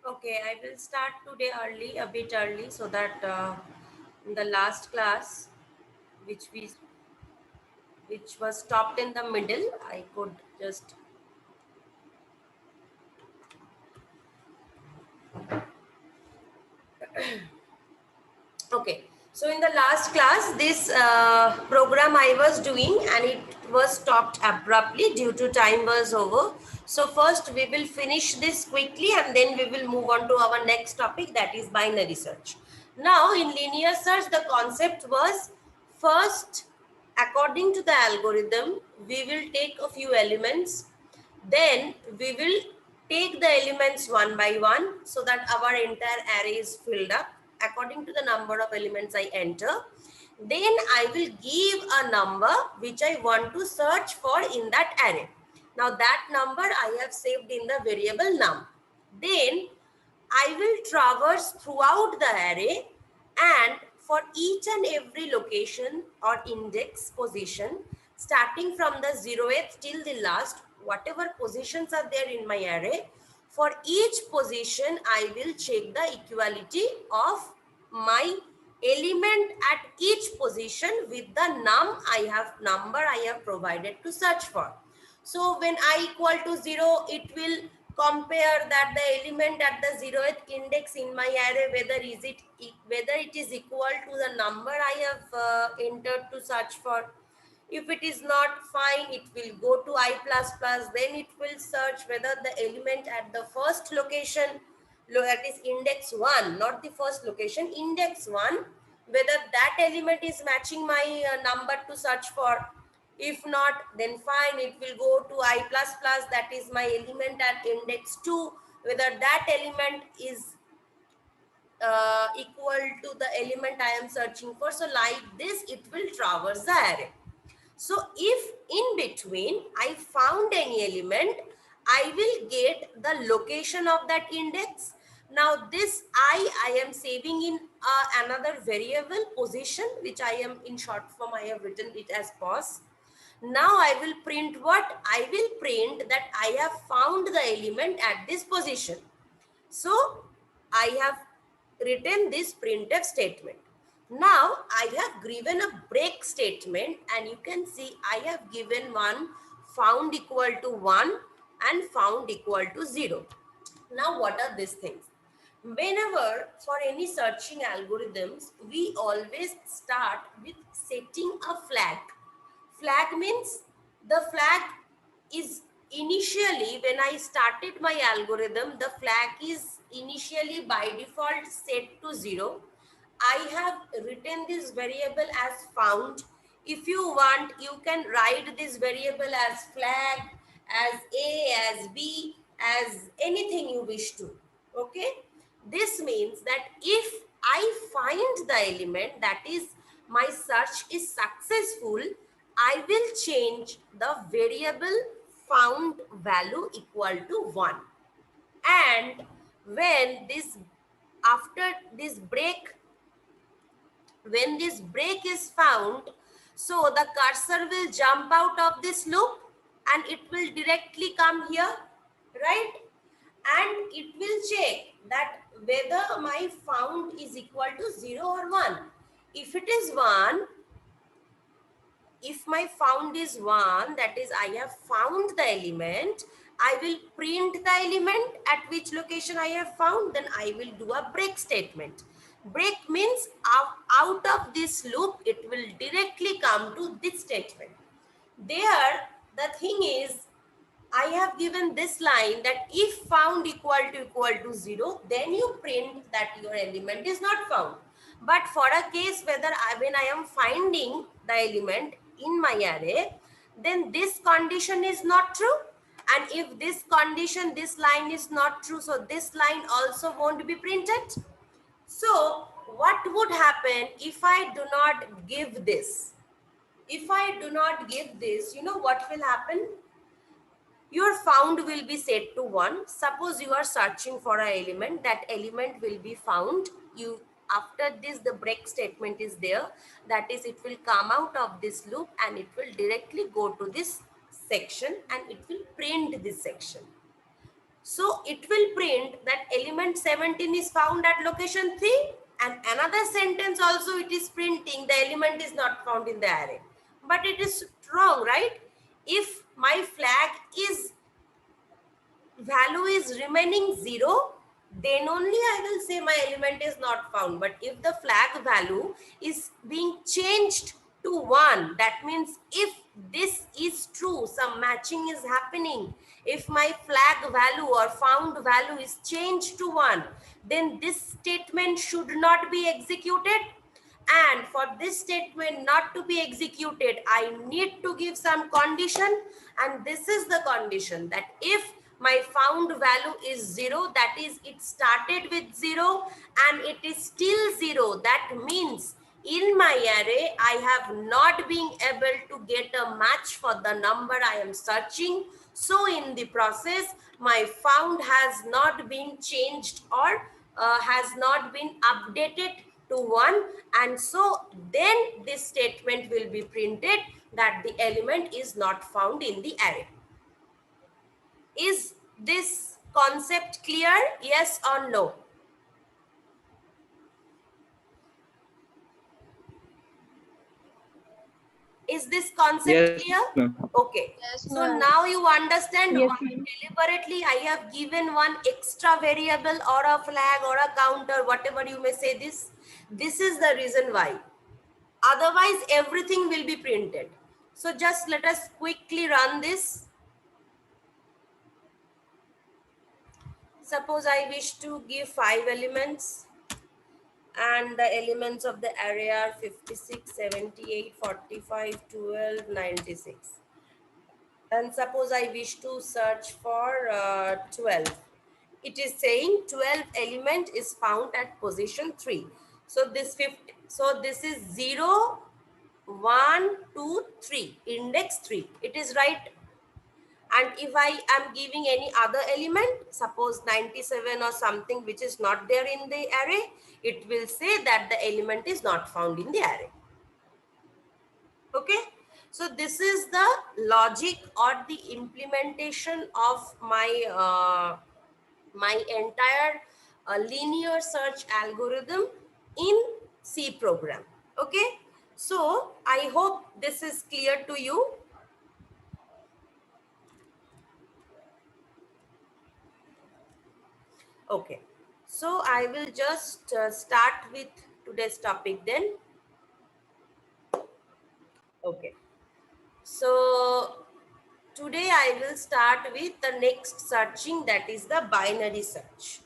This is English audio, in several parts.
Okay, I will start today early, a bit early, so that in the last class, which we which was stopped in the middle, I could just okay. So in the last class, this program I was doing, and it was stopped abruptly due to time was over. So first we will finish this quickly, and then we will move on to our next topic, that is binary search. Now in linear search, the concept was first, according to the algorithm, we will take a few elements, then we will take the elements one by one so that our entire array is filled up according to the number of elements I enter. Then I will give a number which I want to search for in that array. Now that number I have saved in the variable num. Then I will traverse throughout the array, and for each and every location or index position, starting from the 0th till the last, whatever positions are there in my array, for each position, I will check the equality of my element at each position with the number I have provided to search for. So when I equal to 0, it will compare that the element at the 0th index in my array, whether it is equal to the number I have entered to search for. If it is not, fine, it will go to I plus plus. Then it will search whether the element at the first location, that is index 1, not the first location, index 1, whether that element is matching my number to search for. If not, then fine, it will go to I plus plus, that is my element at index 2, whether that element is equal to the element I am searching for. So like this, it will traverse the array. So if in between I found any element, I will get the location of that index. Now this I am saving in another variable position, which I am in short form, I have written it as pos. Now I will print what? I will print that I have found the element at this position. So I have written this printf statement. Now I have given a break statement, and you can see I have given one found equal to 1 and found equal to 0. Now what are these things? Whenever for any searching algorithms, we always start with setting a flag. Flag means the flag is initially, when I started my algorithm, the flag is initially by default set to 0. I have written this variable as found. If you want, you can write this variable as flag, as A, as B, as anything you wish to. Okay? This means that if I find the element, that is my search is successful, I will change the variable found value equal to 1. And when this, after this break, when this break is found, so the cursor will jump out of this loop and it will directly come here, right? And it will check that whether my found is equal to 0 or 1. If it is 1, if my found is 1, that is I have found the element, I will print the element at which location I have found, then I will do a break statement. Break means out of this loop, it will directly come to this statement. There, the thing is, I have given this line that if found equal to 0, then you print that your element is not found. But for a case whether when I am finding the element in my array, then this condition is not true. And if this condition, this line is not true, so this line also won't be printed. So what would happen if I do not give this? If I do not give this, you know what will happen? Your found will be set to 1. Suppose you are searching for an element, that element will be found. You, after this, the break statement is there. That is, it will come out of this loop and it will directly go to this section and it will print this section. So it will print that element 17 is found at location 3, and another sentence also it is printing the element is not found in the array. But it is wrong, right? If my flag is value is remaining 0, then only I will say my element is not found. But if the flag value is being changed to 1, that means if this is true, some matching is happening. If my flag value or found value is changed to 1, then this statement should not be executed. And for this statement not to be executed, I need to give some condition, and this is the condition that if my found value is 0, that is it started with 0 and it is still 0, that means in my array I have not been able to get a match for the number I am searching. So in the process my found has not been changed or has not been updated to 1, and so then this statement will be printed that the element is not found in the array. Is this concept clear? Yes or no? Is this concept Yes, clear? ma'am. Okay. Yes, So ma'am. now you understand Yes, why ma'am. deliberately I have given one extra variable or a flag or a counter, whatever you may say this. This is the reason why. Otherwise, everything will be printed. So just let us quickly run this. Suppose I wish to give 5 elements, and the elements of the array are 56, 78, 45, 12, 96. And suppose I wish to search for 12. It is saying 12 element is found at position 3. So this 50, so this is 0, 1, 2, 3, index 3. It is right. And if I am giving any other element, suppose 97 or something which is not there in the array, it will say that the element is not found in the array. Okay. So this is the logic or the implementation of my entire linear search algorithm in C program. Okay. So I hope this is clear to you. Okay, so I will just start with today's topic then. Okay, so today I will start with the next searching, that is the binary search.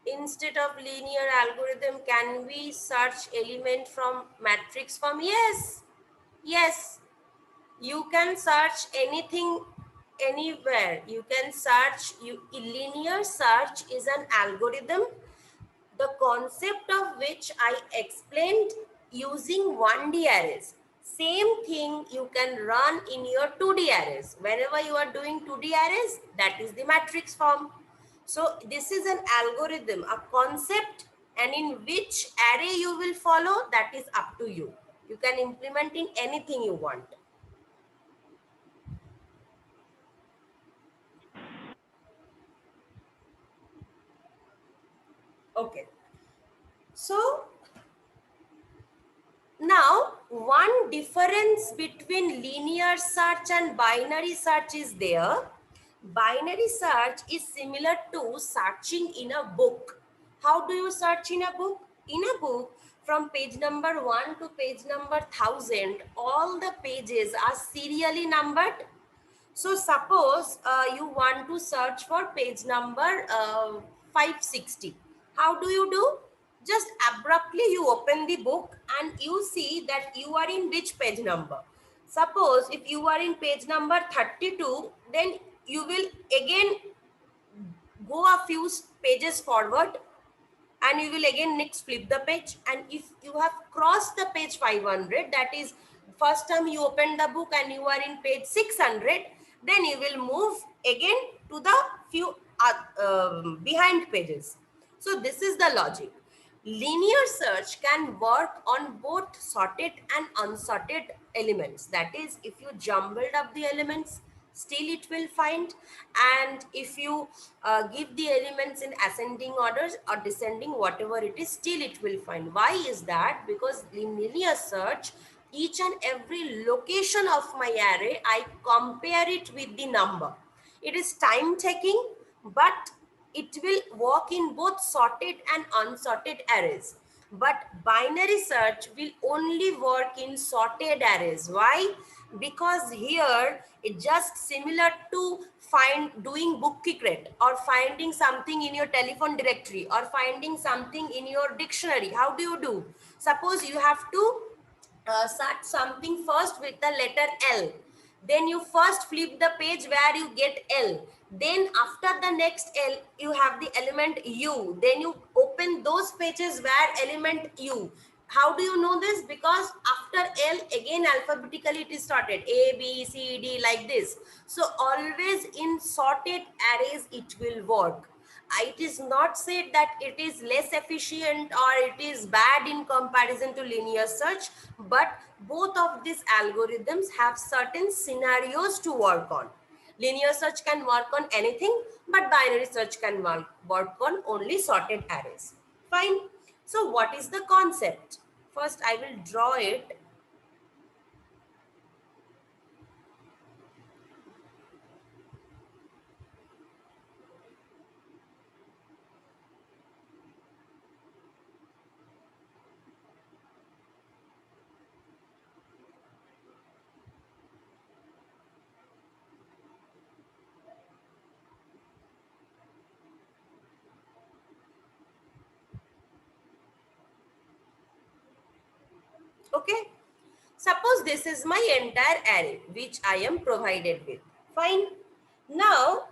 Instead of linear algorithm, can we search element from matrix form? Yes, yes. You can search anything anywhere. You can search, linear search is an algorithm, the concept of which I explained using 1D arrays. Same thing you can run in your 2D arrays. Whenever you are doing 2D arrays, that is the matrix form. So this is an algorithm, a concept, and in which array you will follow, that is up to you. You can implement in anything you want. Okay. So now, one difference between linear search and binary search is there. Binary search is similar to searching in a book. How do you search in a book? In a book, from page number 1 to page number 1000, all the pages are serially numbered. So suppose you want to search for page number 560. How do you do? Just abruptly you open the book and you see that you are in which page number. Suppose if you are in page number 32, then you will again go a few pages forward and you will again next flip the page, and if you have crossed the page 500, that is first time you open the book and you are in page 600, then you will move again to the few behind pages. So this is the logic. Linear search can work on both sorted and unsorted elements. That is, if you jumbled up the elements, still it will find. And if you give the elements in ascending orders or descending, whatever it is, still it will find. Why is that? Because in linear search, each and every location of my array, I compare it with the number. It is time taking, but it will work in both sorted and unsorted arrays. But binary search will only work in sorted arrays. Why? Because here it's just similar to doing book secret or finding something in your telephone directory or finding something in your dictionary. How do you do? Suppose you have to start something first with the letter L. Then you first flip the page where you get L. Then after the next L, you have the element U. Then you open those pages where element U. How do you know this? Because after L, again alphabetically it is sorted. A, B, C, D, like this. So always in sorted arrays it will work. It is not said that it is less efficient or it is bad in comparison to linear search, but both of these algorithms have certain scenarios to work on. Linear search can work on anything, but binary search can work on only sorted arrays. Fine. So what is the concept? First, I will draw it. Okay. Suppose this is my entire array which I am provided with. Fine. Now,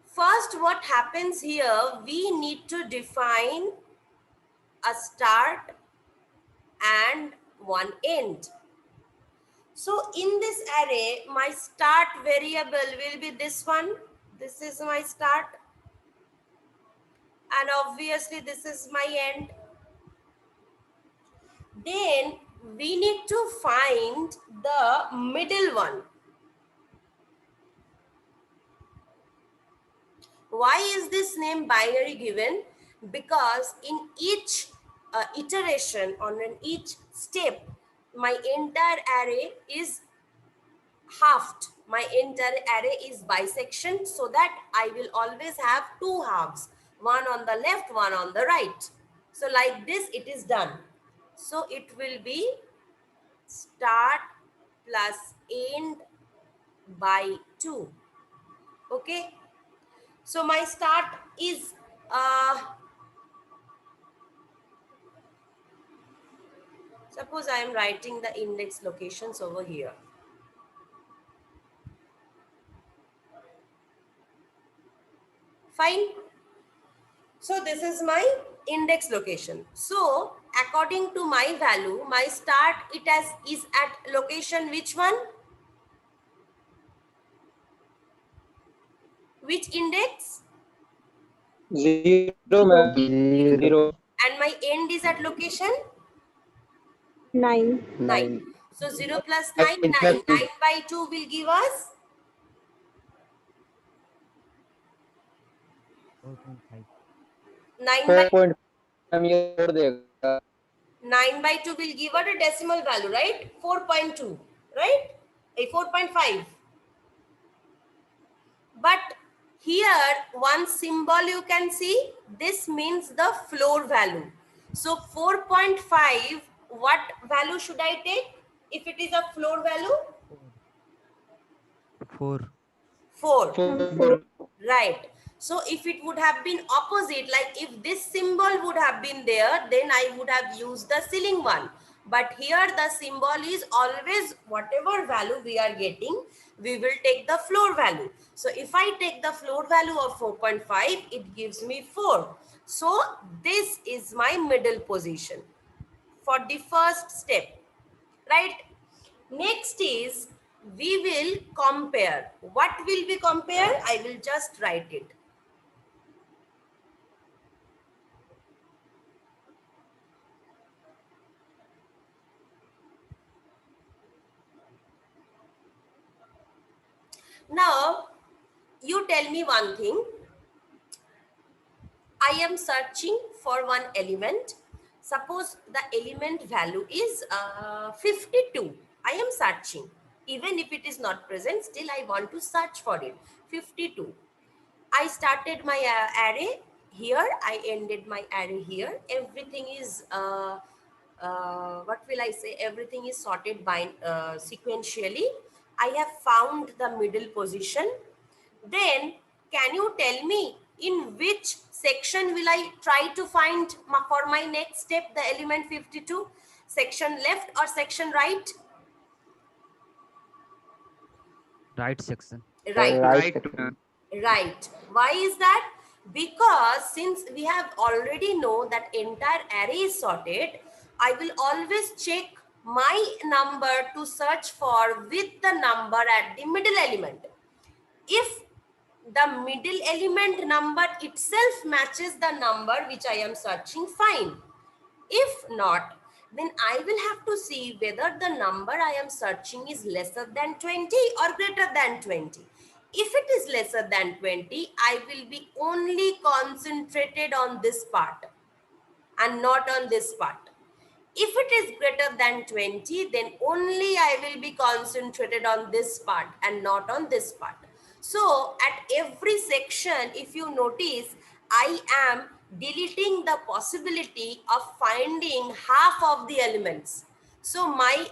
first what happens here, we need to define a start and one end. So in this array, my start variable will be this one. This is my start. And obviously this is my end. Then we need to find the middle one. Why is this name binary given? Because in each iteration, on each step, my entire array is halved. My entire array is bisection, so that I will always have two halves, one on the left, one on the right. So like this it is done. So it will be start plus end by 2. Okay. So my start is suppose I am writing the index locations over here. Fine. So this is my index location. So according to my value, my start is at location which one? Which index? 0, ma'am. 0. And my end is at location? 9. 9. 9. So 0 plus 9, 9. 9 by 2 will give us 9 by 9 by 2 will give us a decimal value, right? 4.2, right? A 4.5. But here one symbol you can see, this means the floor value. So 4.5, what value should I take if it is a floor value? 4. 4. 4. Right. So if it would have been opposite, like if this symbol would have been there, then I would have used the ceiling one. But here the symbol is always whatever value we are getting, we will take the floor value. So if I take the floor value of 4.5, it gives me 4. So this is my middle position for the first step, right? Next is we will compare. What will we compare? I will just write it. tell me one thing? I am searching for one element. Suppose the element value is 52. I am searching. Even if it is not present, still I want to search for it. 52. I started my array here. I ended my array here. Everything is, what will I say? Everything is sorted by sequentially. I have found the middle position. Then can you tell me in which section will I try to find for my next step the element 52? Section left or section right? Right section. Right. Right Right. section. Right. Why is that? Because since we have already know that entire array is sorted, I will always check my number to search for with the number at the middle element. If the middle element number itself matches the number which I am searching, fine. If not, then I will have to see whether the number I am searching is lesser than 20 or greater than 20. If it is lesser than 20, I will be only concentrated on this part and not on this part. If it is greater than 20, then only I will be concentrated on this part and not on this part. So at every section, if you notice, I am deleting the possibility of finding half of the elements. So my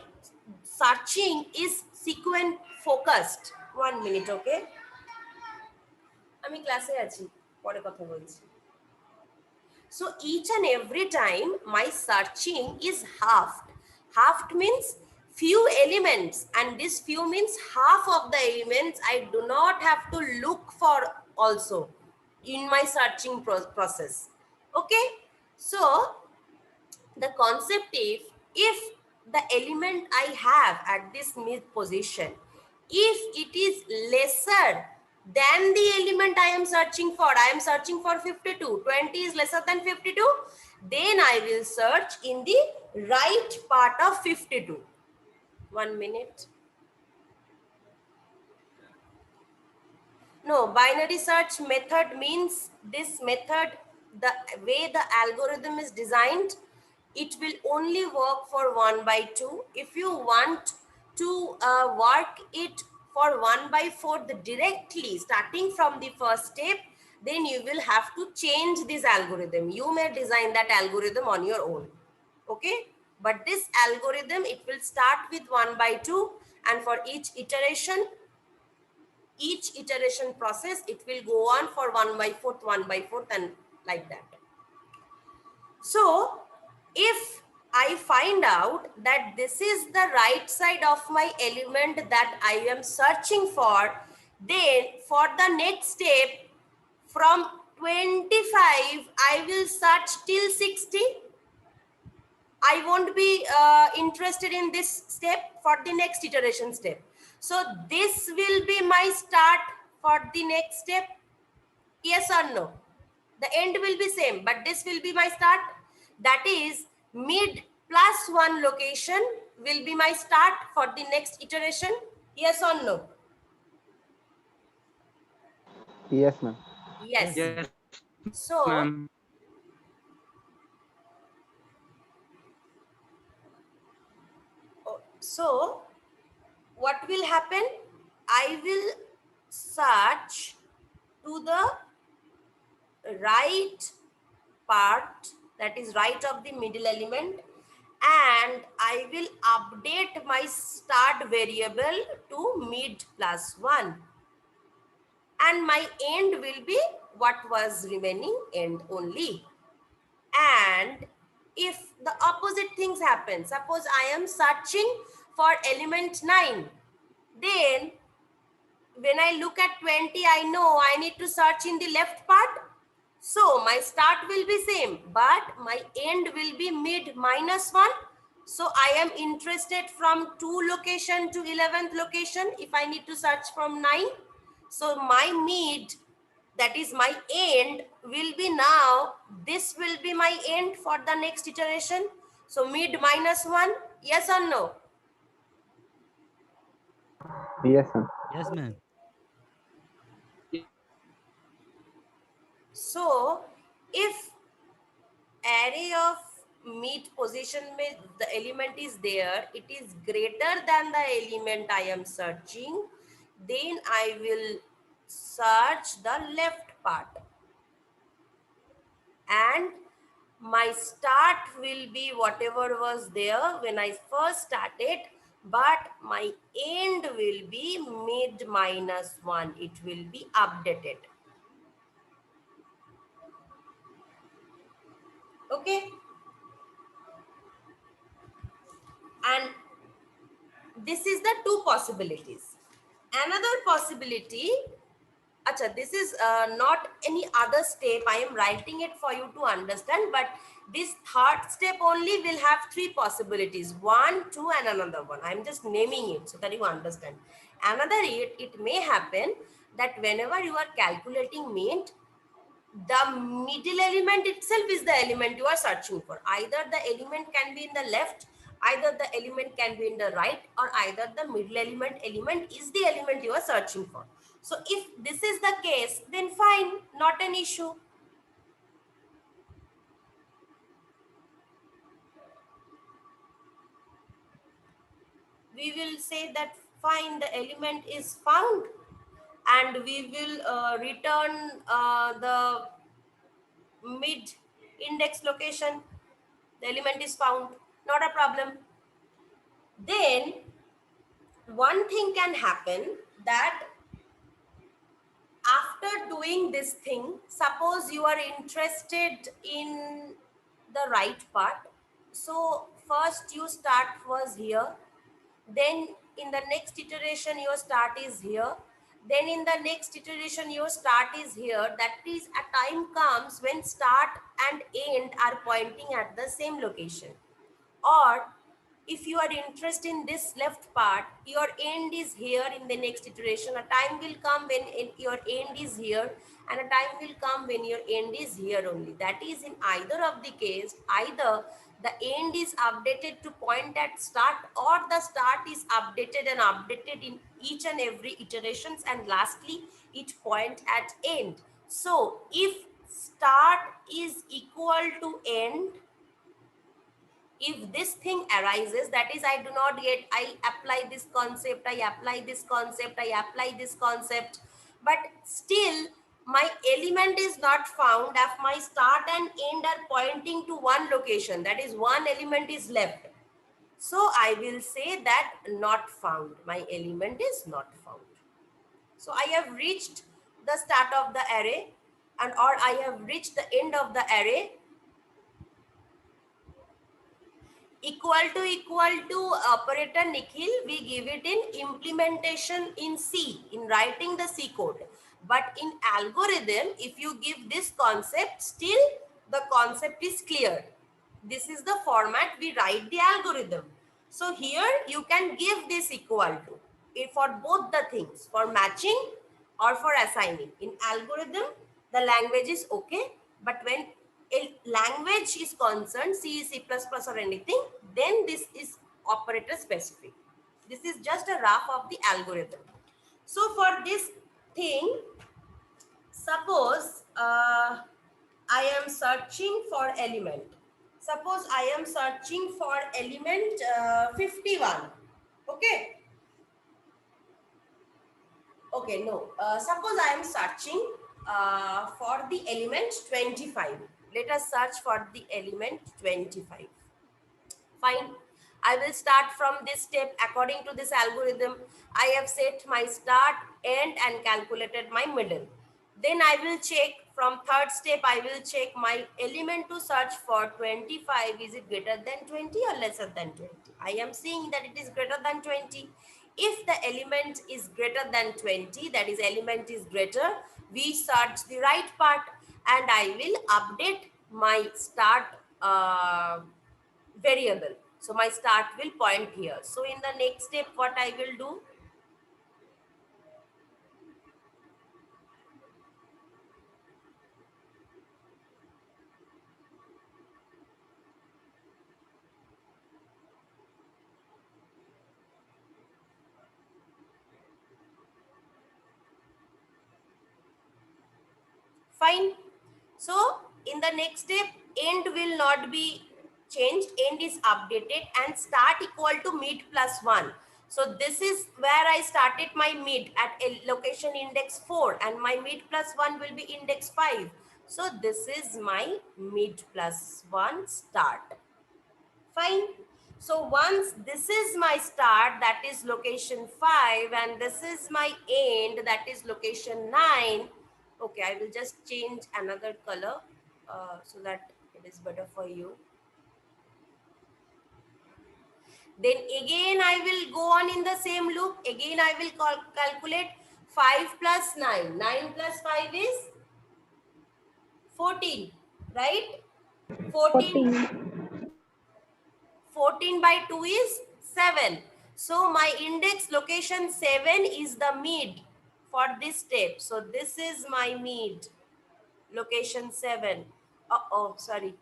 searching is sequence focused. 1 minute, okay? আমি ক্লাসে আছি পরে কথা বলছি So each and every time my searching is halved. Halved means few elements, and this few means half of the elements I do not have to look for also in my searching process. Okay, so the concept is, if the element I have at this mid position, if it is lesser than the element I am searching for, I am searching for 52, 20 is lesser than 52, then I will search in the right part of 52. 1 minute. No, binary search method means this method, the way the algorithm is designed, it will only work for 1 by 2. If you want to work it for 1 by 4 directly starting from the first step, then you will have to change this algorithm. You may design that algorithm on your own. Okay, but this algorithm, it will start with 1 by 2, and for each iteration process, it will go on for 1 by 4th, 1 by 4th, and like that. So if I find out that this is the right side of my element that I am searching for, then for the next step from 25 I will search till 60. I won't be interested in this step for the next iteration step. So this will be my start for the next step. Yes or no? The end will be same, but this will be my start. That is mid plus 1 location will be my start for the next iteration. Yes or no? Yes, ma'am. Yes. Yes, So ma'am. So what will happen? I will search to the right part, that is right of the middle element, and I will update my start variable to mid plus 1, and my end will be what was remaining, end only. And if the opposite things happen, suppose I am searching for element 9, then when I look at 20, I know I need to search in the left part. So my start will be same, but my end will be mid minus 1. So I am interested from 2 location to 11th location if I need to search from 9. So my mid, that is my end, will be now, this will be my end for the next iteration. So mid minus 1, yes or no? Yes, ma'am. Yes, ma'am. So if array of mid position में the element is there, it is greater than the element I am searching, then I will search the left part, and my start will be whatever was there when I first started, but my end will be mid minus 1. It will be updated. Okay. And this is the two possibilities. Another possibility, acha, this is not any other step. I am writing it for you to understand, but this third step only will have three possibilities. 1, 2, and another one. I am just naming it so that you understand. Another, it may happen that whenever you are calculating mint, the middle element itself is the element you are searching for. Either the element can be in the left, either the element can be in the right, or either the middle element is the element you are searching for. So if this is the case, then fine, not an issue. We will say that fine, the element is found, and we will return the mid index location. The element is found, not a problem. Then one thing can happen that after doing this thing, suppose you are interested in the right part. So first you start was here, then in the next iteration your start is here, then in the next iteration your start is here. That is, a time comes when start and end are pointing at the same location. Or if you are interested in this left part, your end is here in the next iteration. A time will come when your end is here, and a time will come when your end is here only. That is, in either of the case, either the end is updated to point at start, or the start is updated and updated in each and every iterations, and lastly it point at end. So if start is equal to end, if this thing arises, that is, I do not get, I apply this concept, I apply this concept, I apply this concept, but still my element is not found, if my start and end are pointing to one location, that is, one element is left, so I will say that not found, my element is not found. So I have reached the start of the array, and or I have reached the end of the array. Equal to operator Nikhil, we give it in implementation in C, in writing the C code. But in algorithm, if you give this concept, still the concept is clear. This is the format we write the algorithm. So here you can give this equal to for both the things, for matching or for assigning. In algorithm, the language is okay, but when a language is concerned, C, C++ or anything, then this is operator specific. This is just a rough of the algorithm. So for this thing, suppose I am searching for element. Suppose I am searching for element 51. Okay. Okay, no. Suppose I am searching for the element 25. Let us search for the element 25. Fine. I will start from this step according to this algorithm. I have set my start, end, and calculated my middle. Then I will check from third step, I will check my element to search for 25. Is it greater than 20 or lesser than 20? I am seeing that it is greater than 20. If the element is greater than 20, that is, element is greater, we search the right part, and I will update my start variable. So my start will point here. So in the next step, what I will do? Fine. So in the next step, end will not be changed, end is updated, and start equal to mid plus 1. So this is where I started my mid at a location index 4, and my mid plus 1 will be index 5. So this is my mid plus 1 start. Fine. So once this is my start, that is location 5, and this is my end, that is location 9. Okay, I will just change another color so that it is better for you. Then again I will go on in the same loop. Again I will calculate 5 plus 9. 9 plus 5 is 14, right? 14 14. 14 by 2 is 7. So my index location 7 is the mid for this step. So this is my mid, location 7. Oh, sorry.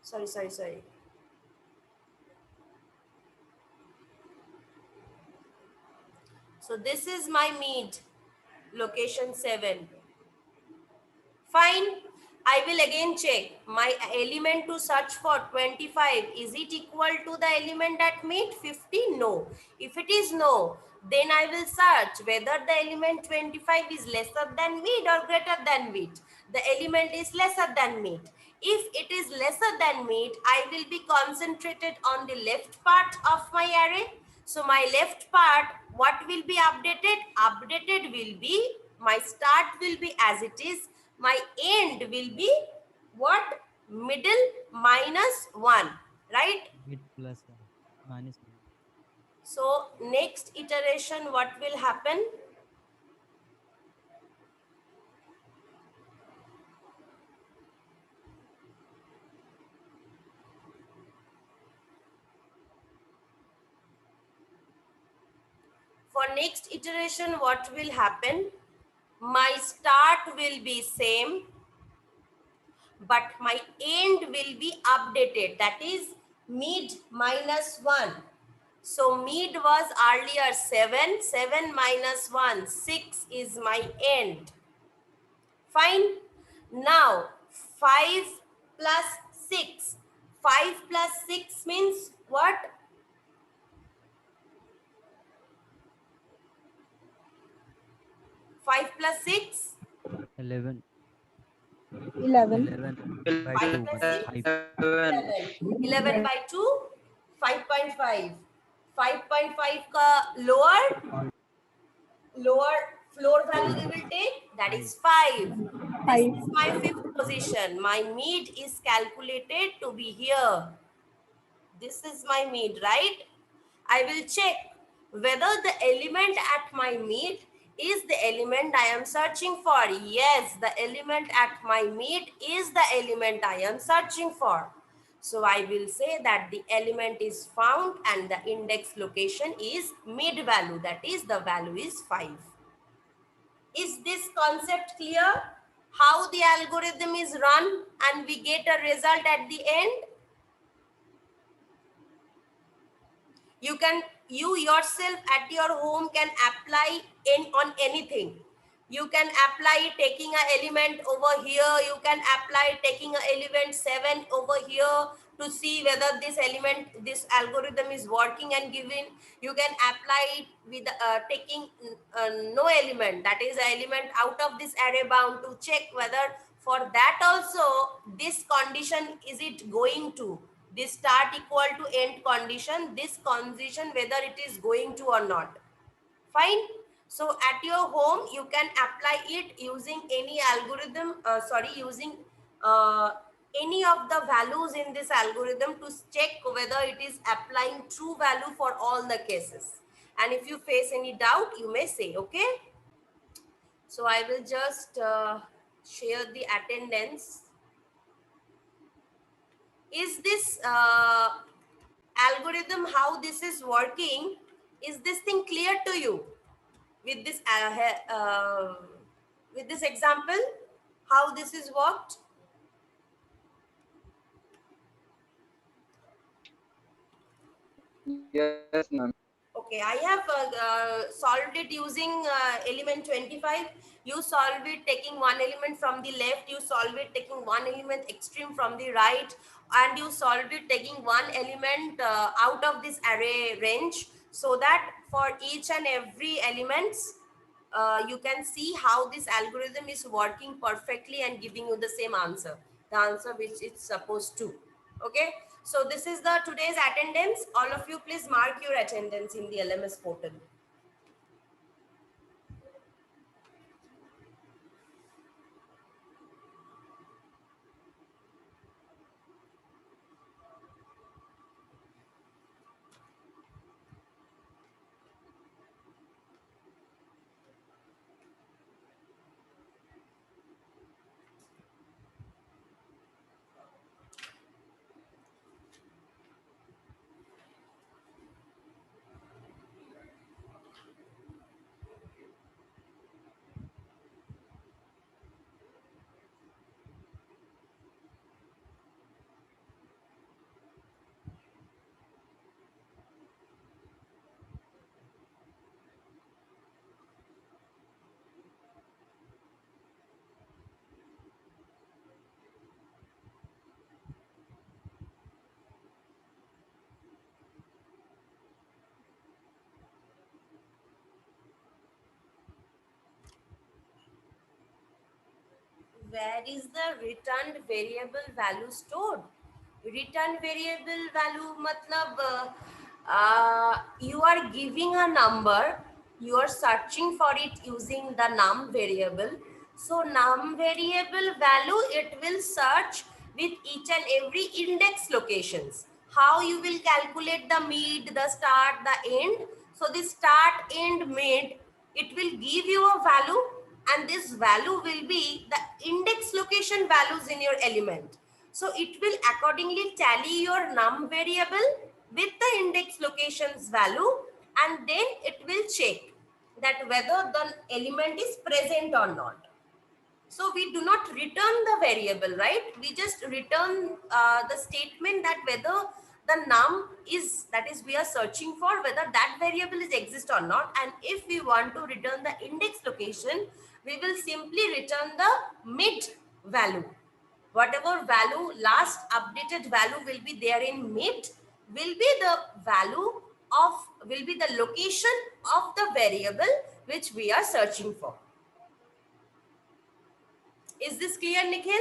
Sorry. So this is my mid, location 7. Fine. I will again check my element to search for 25. Is it equal to the element at mid 50? No. If it is no, then I will search whether the element 25 is lesser than mid or greater than mid. The element is lesser than mid. If it is lesser than mid, I will be concentrated on the left part of my array. So my left part, what will be updated? Updated will be, my start will be as it is. My end will be what? Middle minus 1, right? Mid plus 1 minus 1. So next iteration, what will happen? For next iteration, what will happen? My start will be same, but my end will be updated. That is mid minus 1. So mid was earlier 7. 7 minus 1, 6 is my end. Fine. Now 5 plus 6. 5 plus 6 means what? 5 plus 6? 11. 11. 11 by 5 2. plus 6? 5. 11. 11 by 2? 5.5. 5.5 ka lower floor value we will take, that 5. is 5. This 5. is my fifth position. My mid is calculated to be here. This is my mid, right? I will check whether the element at my mid is the element I am searching for. Yes, the element at my mid is the element I am searching for. So I will say that the element is found and the index location is mid value. That is, the value is 5. Is this concept clear? How the algorithm is run and we get a result at the end? You yourself at your home can apply on anything. You can apply taking an element over here. You can apply taking an element 7 over here to see whether this algorithm is working and giving. You can apply it with taking no element, that is an element out of this array bound, to check whether for that also this condition is it going to, this start equal to end condition, this condition whether it is going to or not. Fine. So at your home you can apply it using any algorithm, using uh, any of the values in this algorithm to check whether it is applying true value for all the cases. And if you face any doubt, you may say, okay. So I will just share the attendance. Is this algorithm, how this is working, is this thing clear to you with this example, how this is worked? Yes, ma'am. Okay, I have solved it using element 25. You solve it taking one element from the left, you solve it taking one element extreme from the right, and you solve it taking one element out of this array range, so that for each and every elements, you can see how this algorithm is working perfectly and giving you the same answer, the answer which it's supposed to. Okay, so this is the today's attendance. All of you please mark your attendance in the LMS portal. Where is the returned variable value stored? Return variable value matlab you are giving a number, you are searching for it using the num variable. So num variable value, it will search with each and every index locations. How you will calculate the mid, the start, the end? So the start, end, mid, it will give you a value, and this value will be the index location values in your element. So it will accordingly tally your num variable with the index locations value, and then it will check that whether the element is present or not. So we do not return the variable, right? We just return the statement that whether the num is, that is we are searching for whether that variable is exist or not. And if we want to return the index location, we will simply return the mid value. Whatever value, last updated value will be there in mid, will be the value of, will be the location of the variable which we are searching for. Is this clear, Nikhil?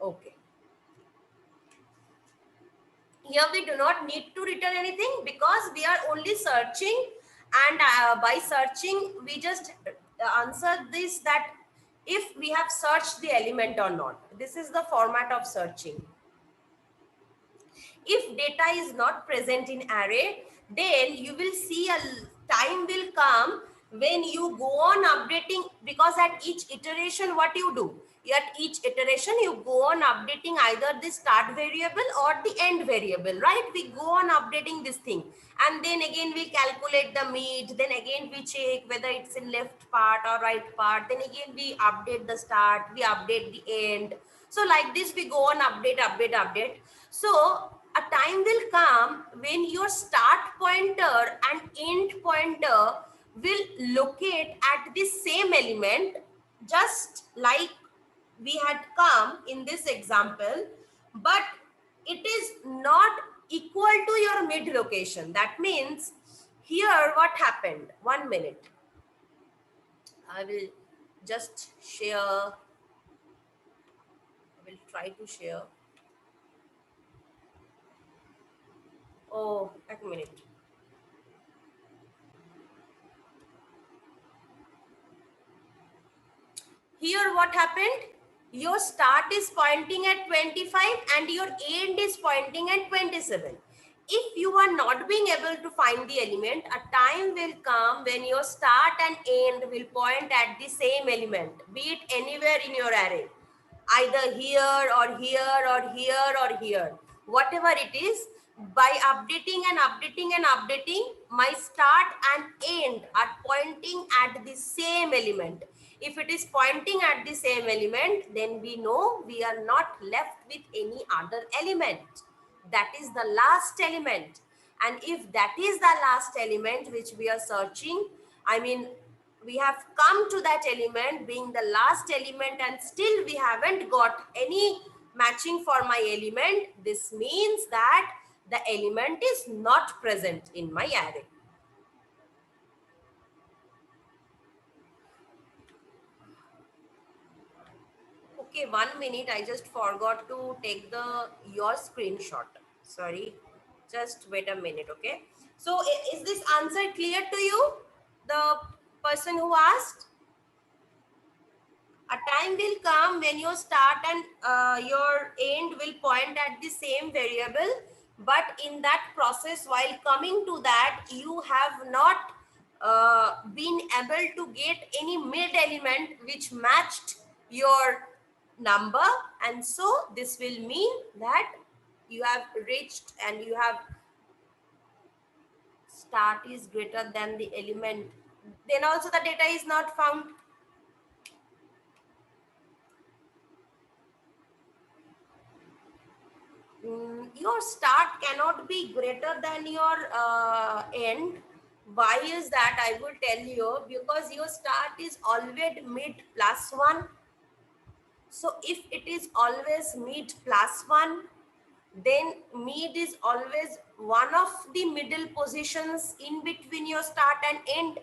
Okay. Here we do not need to return anything because we are only searching, and by searching we just answer this, that if we have searched the element or not. This is the format of searching. If data is not present in array, then you will see a time will come when you go on updating, because at each iteration what you do, at each iteration you go on updating either the start variable or the end variable, right? We go on updating this thing, and then again we calculate the mid, then again we check whether it's in left part or right part, then again we update the start, we update the end. So like this we go on update. So a time will come when your start pointer and end pointer will locate at the same element, just like we had come in this example, but it is not equal to your mid location. That means here what happened? 1 minute. I will just share. I will try to share. Oh, a minute. Here what happened? Your start is pointing at 25 and your end is pointing at 27. If you are not being able to find the element, a time will come when your start and end will point at the same element, be it anywhere in your array, either here or here or here or here, whatever it is. By updating and updating and updating, my start and end are pointing at the same element. If it is pointing at the same element, then we know we are not left with any other element. That is the last element. And if that is the last element which we are searching, I mean, we have come to that element being the last element and still we haven't got any matching for my element, this means that the element is not present in my array. Okay, 1 minute. I just forgot to take your screenshot. Sorry. Just wait a minute, okay? So is this answer clear to you? The person who asked? A time will come when your start and your end will point at the same variable, but in that process, while coming to that, you have not been able to get any mid element which matched your number, and so this will mean that you have reached and you have start is greater than the element, then also the data is not found. Your start cannot be greater than your end. Why is that? I will tell you, because your start is always mid plus 1. So if it is always mid plus 1, then mid is always one of the middle positions in between your start and end.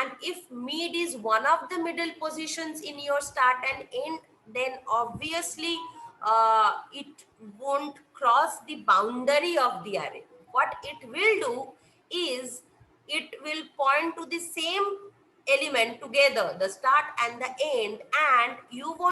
And if mid is one of the middle positions in your start and end, then obviously it won't cross the boundary of the array. What it will do is it will point to the same element together, the start and the end, and you won't